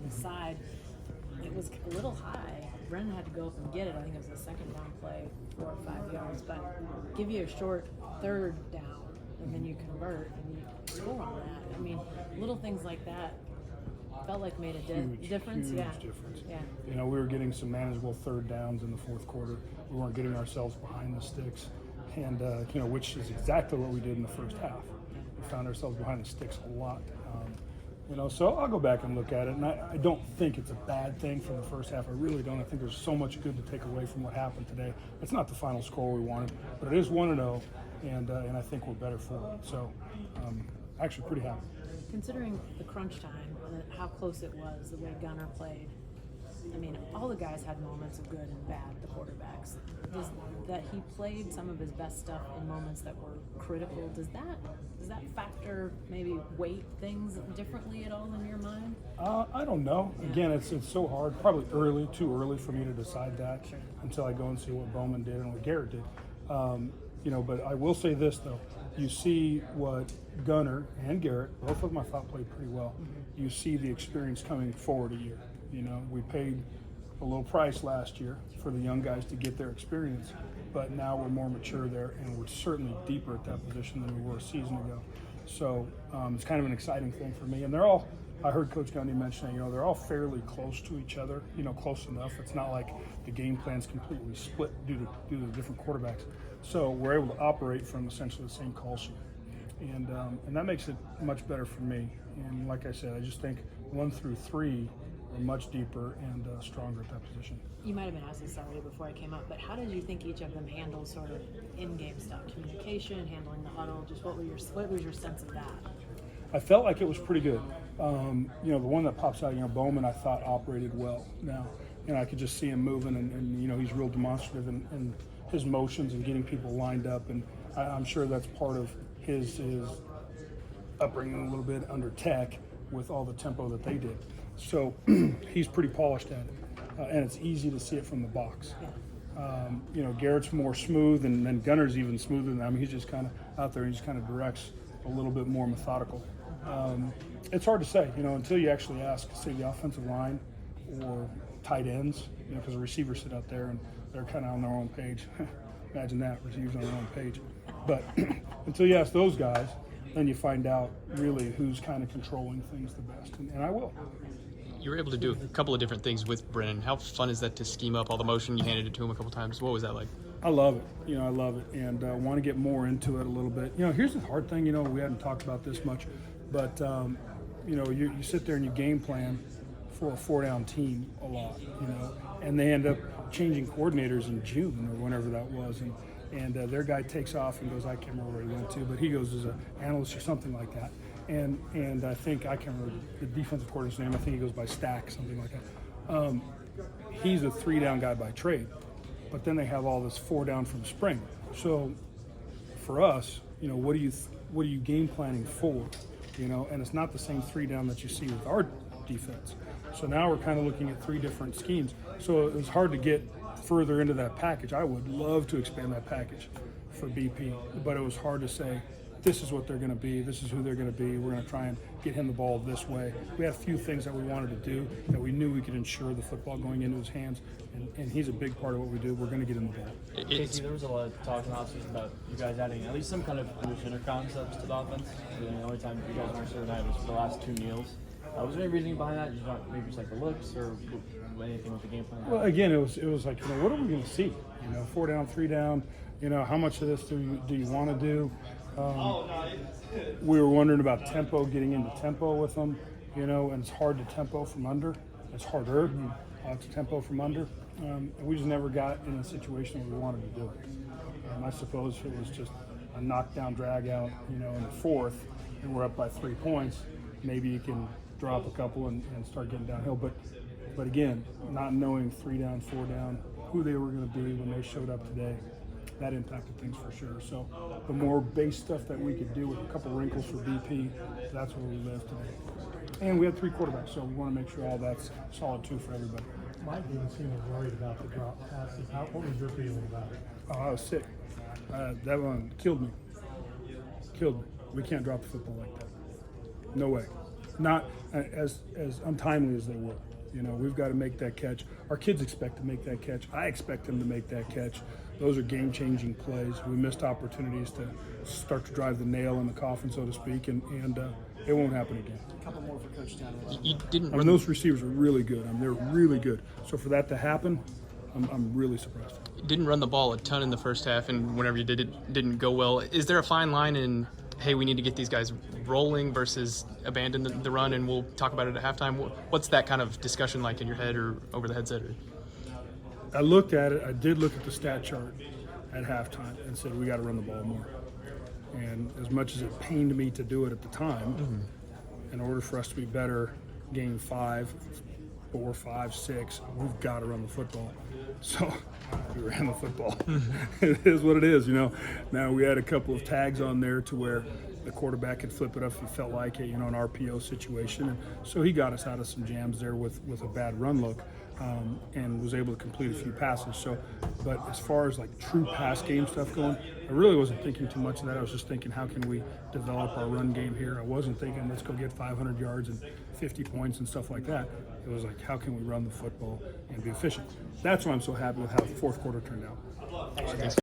the side. It was a little high. Brennan had to go up and get it. I think it was a second down play, 4 or 5 yards, but give you a short third down, and then you convert and you score on that. I mean, little things like that felt like made a difference. Huge Yeah. difference. Yeah. You know, we were getting some manageable third downs in the fourth quarter. We weren't getting ourselves behind the sticks, and you know, which is exactly what we did in the first half. We found ourselves behind the sticks a lot. You know, so I'll go back and look at it, and I don't think it's a bad thing from the first half. I really don't. I think there's so much good to take away from what happened today. It's not the final score we wanted, but it is 1-0, and I think we're better for it. So, actually pretty happy. Considering the crunch time and how close it was, the way Gunner played, I mean, all the guys had moments of good and bad, the quarterbacks. That he played some of his best stuff in moments that were critical, does that factor maybe weight things differently at all in your mind? I don't know. Yeah. Again, it's so hard. Probably too early for me to decide that until I go and see what Bowman did and what Garrett did. You know, but I will say this, though. You see what Gunner and Garrett, both of them I thought played pretty well. Mm-hmm. You see the experience coming forward a year. You know, we paid a low price last year for the young guys to get their experience, but now we're more mature there, and we're certainly deeper at that position than we were a season ago. So it's kind of an exciting thing for me. And they're all, I heard Coach Gundy mentioning, you know, they're all fairly close to each other, you know, close enough. It's not like the game plan's completely split due to the different quarterbacks. So we're able to operate from essentially the same call sheet. And that makes it much better for me. And like I said, I just think 1 through 3 are much deeper and stronger at that position. You might have been asked this already before I came up, but how did you think each of them handled sort of in-game stuff, communication, handling the huddle? Just what was your sense of that? I felt like it was pretty good. You know, the one that pops out, you know, Bowman, I thought operated well now. You know, I could just see him moving, and you know, he's real demonstrative in his motions and getting people lined up, and I'm sure that's part of his upbringing a little bit under Tech with all the tempo that they did. So he's pretty polished at it, and it's easy to see it from the box. You know, Garrett's more smooth, and then Gunner's even smoother than that. I mean, he's just kind of out there, and he just kind of directs a little bit more methodical. It's hard to say, you know, until you actually ask, say, the offensive line or tight ends, you know, because the receivers sit out there and they're kind of on their own page. Imagine that, receivers on their own page. But until you ask those guys, then you find out really who's kind of controlling things the best, and I will. You were able to do a couple of different things with Brennan. How fun is that to scheme up all the motion? You handed it to him a couple times. What was that like? I love it. You know, I love it, and want to get more into it a little bit. You know, here's the hard thing. You know, we hadn't talked about this much, but you know, you sit there and you game plan for a 4-down team a lot. You know, and they end up changing coordinators in June or whenever that was, and their guy takes off and goes, I can't remember where he went to, but he goes as an analyst or something like that. And I think, I can't remember the defensive coordinator's name, I think he goes by Stack, something like that. He's a 3-down guy by trade, but then they have all this 4-down from spring. So for us, you know, what are you game planning for? You know, and it's not the same 3-down that you see with our defense. So now we're kind of looking at 3 different schemes. So it was hard to get further into that package. I would love to expand that package for BP, but it was hard to say, this is what they're going to be, this is who they're going to be, we're going to try and get him the ball this way. We had a few things that we wanted to do that we knew we could ensure the football going into his hands, and he's a big part of what we do. We're going to get him the ball. Kasey, there was a lot of talk in the offseason about you guys adding at least some kind of movement or concepts to the offense. The only time you guys weren't sure that was for the last 2 meals. Was there any reasoning behind that? Did you not maybe just like the looks or anything with the game plan? Well, again, it was like, you know, what are we going to see? You know, 4-down, 3-down. You know, how much of this do you want to do? We were wondering about tempo, getting into tempo with them. You know, and it's hard to tempo from under. It's harder to tempo from under. And we just never got in a situation where we wanted to do it. I suppose if it was just a knockdown, drag out, you know, in the fourth, and we're up by 3 points, maybe you can drop a couple and start getting downhill. But again, not knowing 3-down, 4-down, who they were going to be when they showed up today, that impacted things for sure. So the more base stuff that we could do with a couple wrinkles for BP, that's where we live today. And we had 3 quarterbacks, so we want to make sure all that's solid too for everybody. Mike didn't seem worried about the drop passes. What was your feeling about it? Oh, I was sick. That one killed me. We can't drop the football like that. No way. not as untimely as they were. You know, we've got to make that catch. Our kids expect to make that catch. I expect them to make that catch. Those are game-changing plays. We missed opportunities to start to drive the nail in the coffin, so to speak, and it won't happen again. A couple more for Coach Dunn. You didn't I run mean, those receivers are really good. I mean, they're really good. So for that to happen, I'm really surprised. didn't run the ball a ton in the first half, and whenever you did, it didn't go well. Is there a fine line in, hey, we need to get these guys rolling versus abandon the run, and we'll talk about it at halftime? What's that kind of discussion like in your head or over the headset? I looked at it. I did look at the stat chart at halftime and said, we got to run the ball more. And as much as it pained me to do it at the time, in order for us to be better, game 5, 4, 5, 6, we've got to run the football. So we ran the football. It is what it is, you know. Now we had a couple of tags on there to where the quarterback could flip it up if he felt like it, you know, an RPO situation. And so he got us out of some jams there with a bad run look, and was able to complete a few passes. So, but as far as like true pass game stuff going, I really wasn't thinking too much of that. I was just thinking, how can we develop our run game here? I wasn't thinking, let's go get 500 yards and 50 points and stuff like that. It was like, how can we run the football and be efficient? That's why I'm so happy with how the fourth quarter turned out.